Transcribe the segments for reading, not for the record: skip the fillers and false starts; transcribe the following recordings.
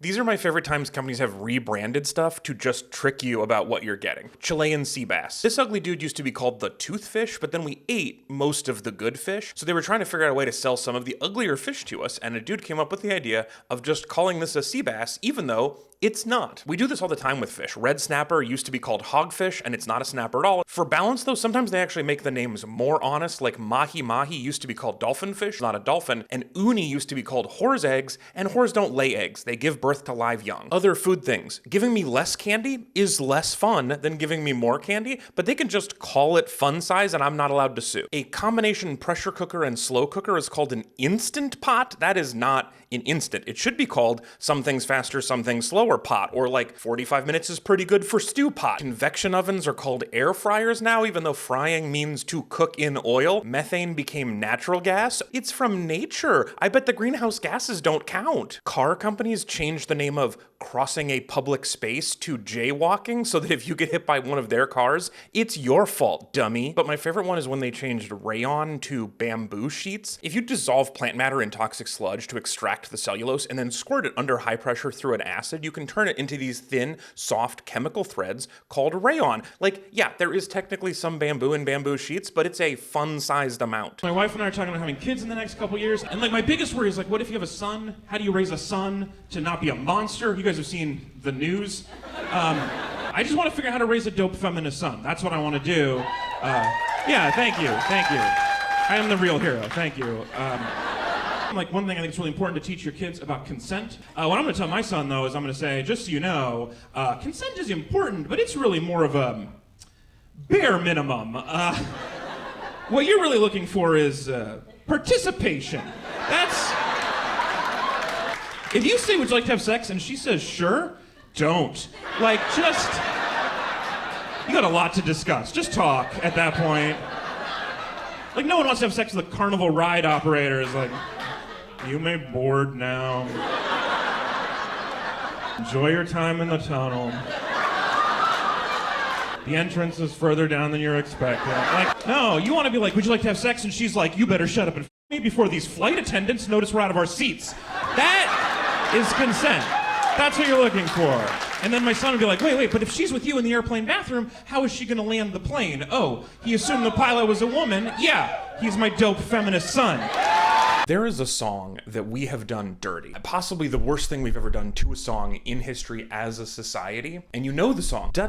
These are my favorite times companies have rebranded stuff to just trick you about what you're getting. Chilean sea bass. This ugly dude used to be called the toothfish, but then we ate most of the good fish. So they were trying to figure out a way to sell some of the uglier fish to us, and a dude came up with the idea of just calling this a sea bass, even though it's not. We do this all the time with fish. Red snapper used to be called hogfish, and it's not a snapper at all. For balance though, sometimes they actually make the names more honest, like mahi-mahi used to be called dolphinfish, not a dolphin, and uni used to be called whore's eggs, and whores don't lay eggs. They give birth to live young. Other food things. Giving me less candy is less fun than giving me more candy, but they can just call it fun size and I'm not allowed to sue. A combination pressure cooker and slow cooker is called an instant pot. That is not an instant. It should be called some things faster, some things slower pot, or like 45 minutes is pretty good for stew pot. Convection ovens are called air fryers now, even though frying means to cook in oil. Methane became natural gas. It's from nature. I bet the greenhouse gases don't count. Car companies changed the name of crossing a public space to jaywalking so that if you get hit by one of their cars, it's your fault, dummy. But my favorite one is when they changed rayon to bamboo sheets. If you dissolve plant matter in toxic sludge to extract the cellulose and then squirt it under high pressure through an acid, you can turn it into these thin, soft chemical threads called rayon. Like, yeah, there is technically some bamboo in bamboo sheets, but it's a fun-sized amount. My wife and I are talking about having kids in the next couple years, and like my biggest worry is like, what if you have a son? How do you raise a son to not be a monster? You guys have seen the news. I just want to figure out how to raise a dope feminist son. That's what I want to do. Yeah, thank you. I am the real hero, thank you. Like one thing I think is really important to teach your kids about consent. What I'm going to tell my son though is I'm going to say, just so you know, consent is important, but it's really more of a bare minimum. What you're really looking for is participation. That's... If you say, would you like to have sex, and she says, sure, don't. Like, just... You got a lot to discuss. Just talk at that point. Like, no one wants to have sex with a carnival ride operator. It's like, you may board now. Enjoy your time in the tunnel. The entrance is further down than you're expecting. Like, no, you want to be like, would you like to have sex? And she's like, you better shut up and f me before these flight attendants notice we're out of our seats. That is consent. That's what you're looking for. And then my son would be like, wait, but if she's with you in the airplane bathroom, how is she gonna land the plane? Oh, he assumed the pilot was a woman? Yeah, he's my dope feminist son. There is a song that we have done dirty. Possibly the worst thing we've ever done to a song in history as a society. And you know the song. You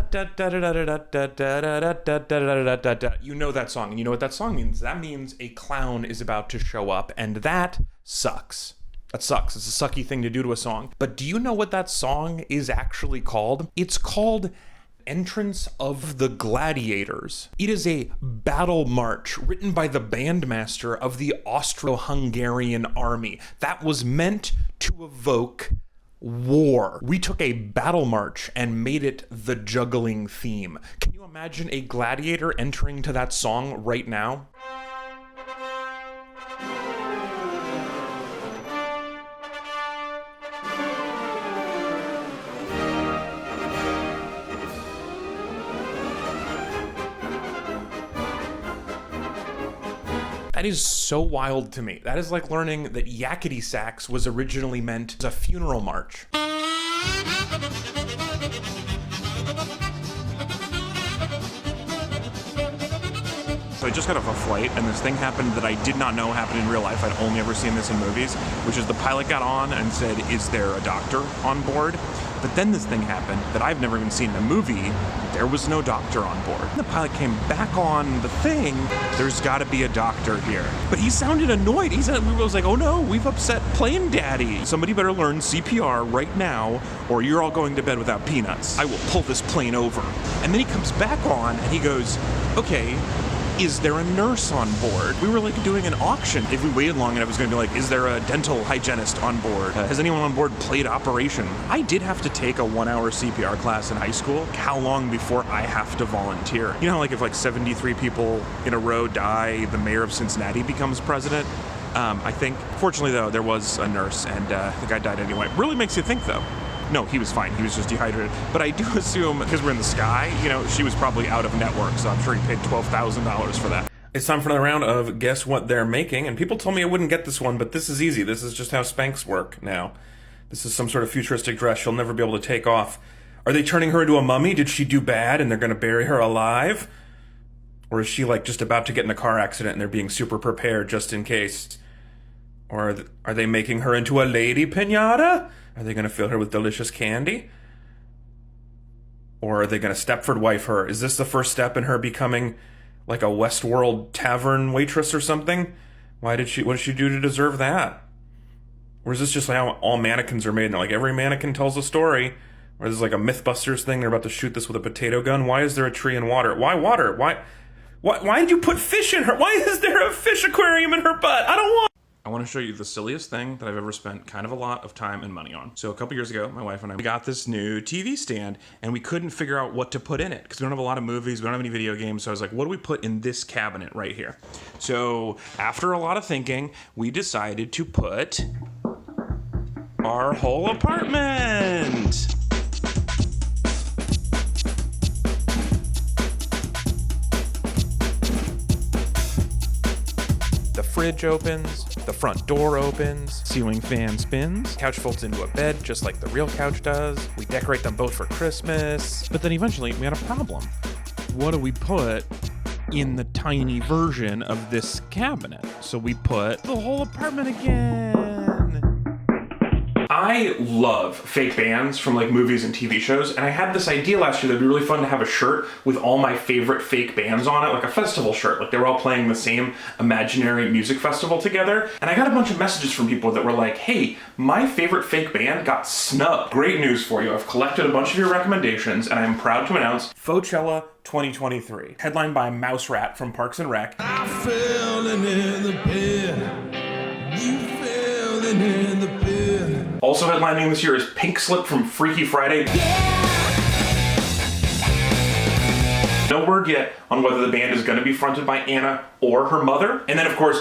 know that song. And you know what that song means? That means a clown is about to show up, and that sucks. That sucks. It's a sucky thing to do to a song. But do you know what that song is actually called? It's called Entrance of the Gladiators. It is a battle march written by the bandmaster of the Austro-Hungarian army that was meant to evoke war. We took a battle march and made it the juggling theme. Can you imagine a gladiator entering to that song right now? That is so wild to me. That is like learning that yakety sax was originally meant as a funeral march. So I just got off a flight, and this thing happened that I did not know happened in real life. I'd only ever seen this in movies, which is the pilot got on and said, is there a doctor on board? But then this thing happened that I've never even seen in a movie. There was no doctor on board. The pilot came back on the thing. There's got to be a doctor here. But he sounded annoyed. We was like, oh no, we've upset Plane Daddy. Somebody better learn CPR right now, or you're all going to bed without peanuts. I will pull this plane over. And then he comes back on and he goes, okay, is there a nurse on board? We were like doing an auction. If we waited long enough, it was going to be like, is there a dental hygienist on board? Has anyone on board played Operation? I did have to take a 1-hour CPR class in high school. How long before I have to volunteer? You know how like if like 73 people in a row die, the mayor of Cincinnati becomes president? I think. Fortunately though, there was a nurse and the guy died anyway. Really makes you think though. No, he was fine. He was just dehydrated. But I do assume, because we're in the sky, you know, she was probably out of network, so I'm sure he paid $12,000 for that. It's time for another round of Guess What They're Making, and people told me I wouldn't get this one, but this is easy. This is just how Spanx work now. This is some sort of futuristic dress she'll never be able to take off. Are they turning her into a mummy? Did she do bad and they're going to bury her alive? Or is she like just about to get in a car accident and they're being super prepared just in case? Or are they making her into a lady piñata? Are they going to fill her with delicious candy? Or are they going to Stepford wife her? Is this the first step in her becoming like a Westworld tavern waitress or something? What did she do to deserve that? Or is this just like how all mannequins are made? And like every mannequin tells a story. Or this is like a Mythbusters thing. They're about to shoot this with a potato gun. Why is there a tree in water? Why water? Why did you put fish in her? Why is there a fish aquarium in her butt? I want to show you the silliest thing that I've ever spent kind of a lot of time and money on. So a couple years ago, my wife and I got this new TV stand and we couldn't figure out what to put in it because we don't have a lot of movies, we don't have any video games. So I was like, what do we put in this cabinet right here? So after a lot of thinking, we decided to put our whole apartment. The fridge opens, the front door opens, Ceiling fan spins. couch folds into a bed just like the real couch does. We decorate them both for Christmas. But then eventually we had a problem. What do we put in the tiny version of this cabinet? So we put the whole apartment again. I love fake bands from like movies and TV shows, and I had this idea last year that'd be really fun to have a shirt with all my favorite fake bands on it, like a festival shirt, like they were all playing the same imaginary music festival together. And I got a bunch of messages from people that were like, hey, my favorite fake band got snubbed. Great news for you. I've collected a bunch of your recommendations, and I'm proud to announce Coachella 2023, headlined by Mouse Rat from Parks and Rec. I fell in the pit. You fell in the pit. Also headlining this year is Pink Slip from Freaky Friday. No word yet on whether the band is going to be fronted by Anna or her mother. And then, of course,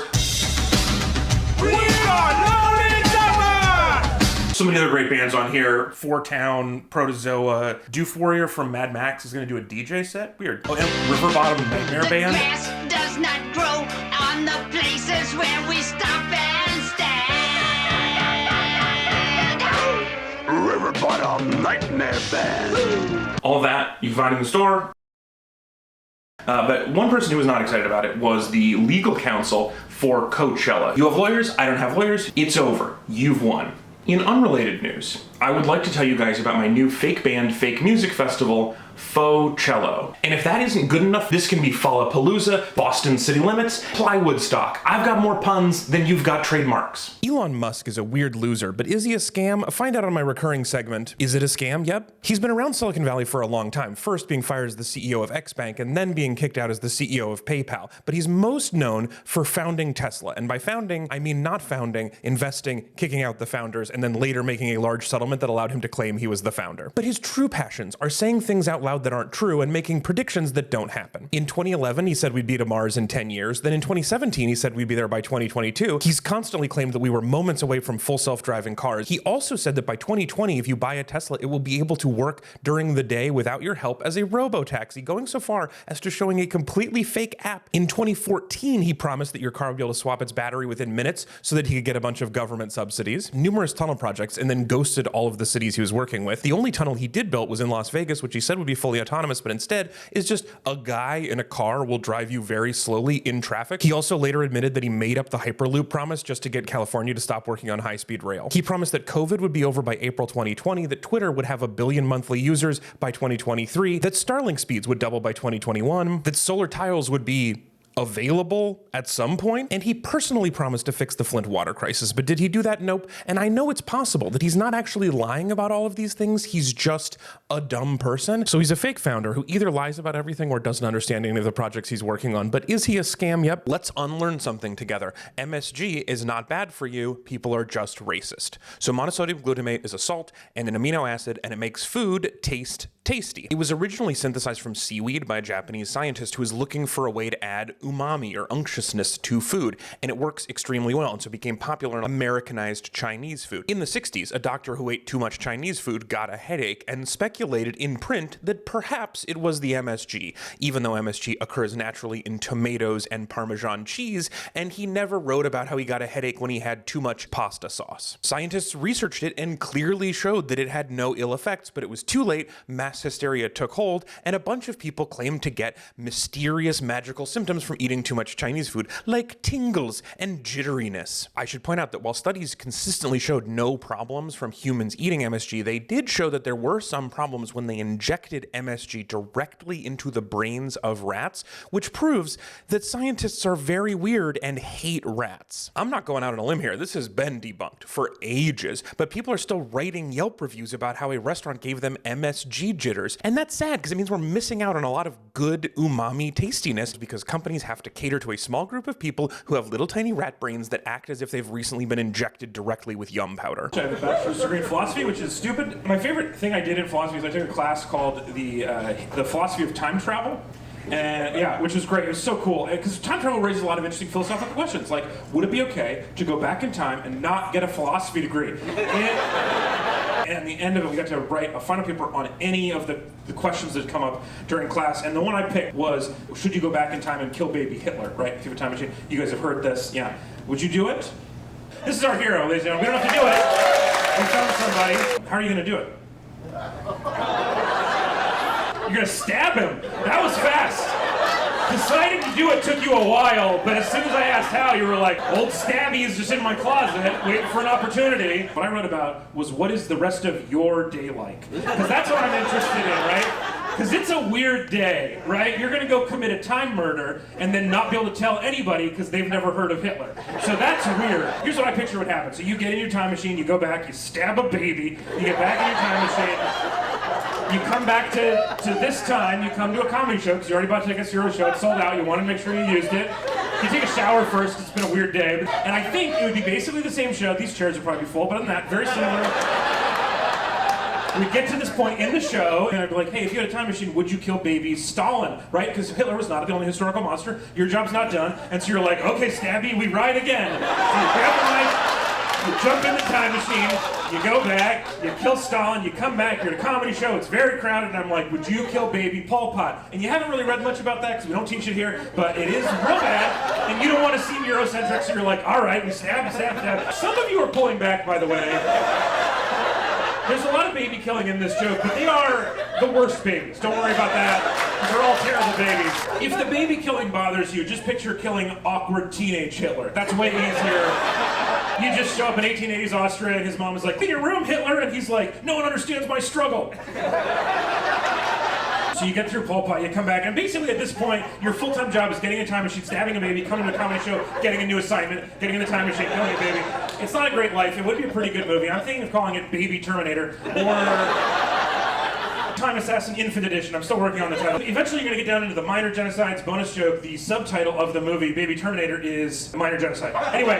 so many other great bands on here. Four Town, Protozoa, Doof Warrior from Mad Max is going to do a DJ set. Weird. Oh, and River Bottom Nightmare Band. Grass does not grow on the places where we stop and stand. River Bottom Nightmare Band. All that you can find in the store. But one person who was not excited about it was the legal counsel for Coachella. You have lawyers, I don't have lawyers. It's over. You've won. In unrelated news, I would like to tell you guys about my new fake band, fake music festival, Faux-Cello. And if that isn't good enough, this can be Fallapalooza, Boston City Limits, Plywood Stock. I've got more puns than you've got trademarks. Elon Musk is a weird loser, but is he a scam? Find out on my recurring segment. Is it a scam? Yep. He's been around Silicon Valley for a long time, first being fired as the CEO of X-Bank and then being kicked out as the CEO of PayPal. But he's most known for founding Tesla. And by founding, I mean not founding, investing, kicking out the founders, and then later making a large settlement that allowed him to claim he was the founder. But his true passions are saying things out loud that aren't true and making predictions that don't happen. In 2011, he said we'd be to Mars in 10 years. Then in 2017, he said we'd be there by 2022. He's constantly claimed that we were moments away from full self-driving cars. He also said that by 2020, if you buy a Tesla, it will be able to work during the day without your help as a robo-taxi, going so far as to showing a completely fake app. In 2014, he promised that your car would be able to swap its battery within minutes so that he could get a bunch of government subsidies, numerous tunnel projects, and then ghosted all of the cities he was working with. The only tunnel he did build was in Las Vegas, which he said would be fully autonomous, but instead is just a guy in a car will drive you very slowly in traffic. He also later admitted that he made up the Hyperloop promise just to get California to stop working on high-speed rail. He promised that COVID would be over by April 2020, that Twitter would have 1 billion monthly users by 2023, that Starlink speeds would double by 2021, that solar tiles would be available at some point, and he personally promised to fix the Flint water crisis. But did he do that? Nope. And I know it's possible that he's not actually lying about all of these things. He's just a dumb person. So he's a fake founder who either lies about everything or doesn't understand any of the projects he's working on. But is he a scam? Yep. Let's unlearn something together. MSG is not bad for you. People are just racist. So monosodium glutamate is a salt and an amino acid, and it makes food taste tasty. It was originally synthesized from seaweed by a Japanese scientist who was looking for a way to add umami or unctuousness to food, and it works extremely well, and so it became popular in Americanized Chinese food. In the 60s, a doctor who ate too much Chinese food got a headache and speculated in print that perhaps it was the MSG, even though MSG occurs naturally in tomatoes and Parmesan cheese, and he never wrote about how he got a headache when he had too much pasta sauce. Scientists researched it and clearly showed that it had no ill effects, but it was too late, mass hysteria took hold, and a bunch of people claimed to get mysterious magical symptoms from eating too much Chinese food, like tingles and jitteriness. I should point out that while studies consistently showed no problems from humans eating MSG, they did show that there were some problems when they injected MSG directly into the brains of rats, which proves that scientists are very weird and hate rats. I'm not going out on a limb here. This has been debunked for ages, but people are still writing Yelp reviews about how a restaurant gave them MSG jitters. And that's sad because it means we're missing out on a lot of good umami tastiness because companies have to cater to a small group of people who have little tiny rat brains that act as if they've recently been injected directly with yum powder. I have a bachelor's degree in philosophy, which is stupid. My favorite thing I did in philosophy is I took a class called the philosophy of time travel. And yeah, which is great. It was so cool because time travel raises a lot of interesting philosophical questions. Like, would it be okay to go back in time and not get a philosophy degree? And at the end of it, we got to write a final paper on any of the questions that come up during class. And the one I picked was, should you go back in time and kill baby Hitler? Right? If you have a time machine, you guys have heard this. Yeah. Would you do it? This is our hero, ladies and gentlemen. We don't have to do it. We found somebody. How are you going to do it? You're gonna stab him. That was fast. Deciding to do it took you a while, but as soon as I asked how, you were like, old Stabby is just in my closet, waiting for an opportunity. What I wrote about was, what is the rest of your day like? Because that's what I'm interested in, right? Because it's a weird day, right? You're gonna go commit a time murder and then not be able to tell anybody because they've never heard of Hitler. So that's weird. Here's what I picture would happen. So you get in your time machine, you go back, you stab a baby, you get back in your time machine, you come back to this time, you come to a comedy show, because you already bought tickets to your show, it's sold out, you want to make sure you used it. You take a shower first, it's been a weird day. And I think it would be basically the same show, these chairs would probably be full, but other than that, very similar. We get to this point in the show, and I'd be like, hey, if you had a time machine, would you kill baby Stalin, right? Because Hitler was not the only historical monster, your job's not done, and so you're like, okay, Stabby, we ride again. So you grab the knife, you jump in the time machine, you go back, you kill Stalin, you come back, you're at a comedy show, it's very crowded, and I'm like, would you kill baby Pol Pot? And you haven't really read much about that because we don't teach it here, but it is real bad, and you don't want to seem Eurocentric, so you're like, all right, we stab. Some of you are pulling back, by the way. There's a lot of baby killing in this joke, but they are the worst babies. Don't worry about that. They're all terrible babies. If the baby killing bothers you, just picture killing awkward teenage Hitler. That's way easier. You just show up in 1880s Austria and his mom is like, in your room, Hitler? And he's like, no one understands my struggle. So you get through Pol Pot, you come back, and basically at this point, your full-time job is getting a time machine, stabbing a baby, coming to a comedy show, getting a new assignment, getting in the time machine, killing a baby. It's not a great life. It would be a pretty good movie. I'm thinking of calling it Baby Terminator, or Time Assassin Infant Edition. I'm still working on the title. Eventually you're going to get down into the minor genocides. Bonus joke, the subtitle of the movie, Baby Terminator, is minor genocide. Anyway,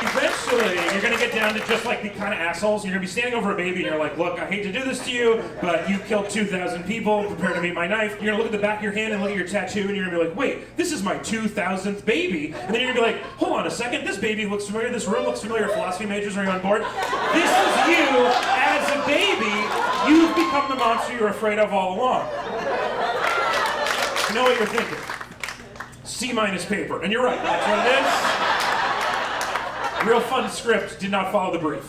eventually you're going to get down to just like the kind of assholes. You're going to be standing over a baby and you're like, look, I hate to do this to you, but you killed 2,000 people, prepare to meet my knife. You're going to look at the back of your hand and look at your tattoo and you're going to be like, wait, this is my 2,000th baby. And then you're going to be like, hold on a second, this baby looks familiar, this room looks familiar. Philosophy majors, are you on board? This is you as a baby. You've become the monster you're afraid of all along. You know what you're thinking? C- paper. And you're right, that's what it is. Real fun script, did not follow the brief.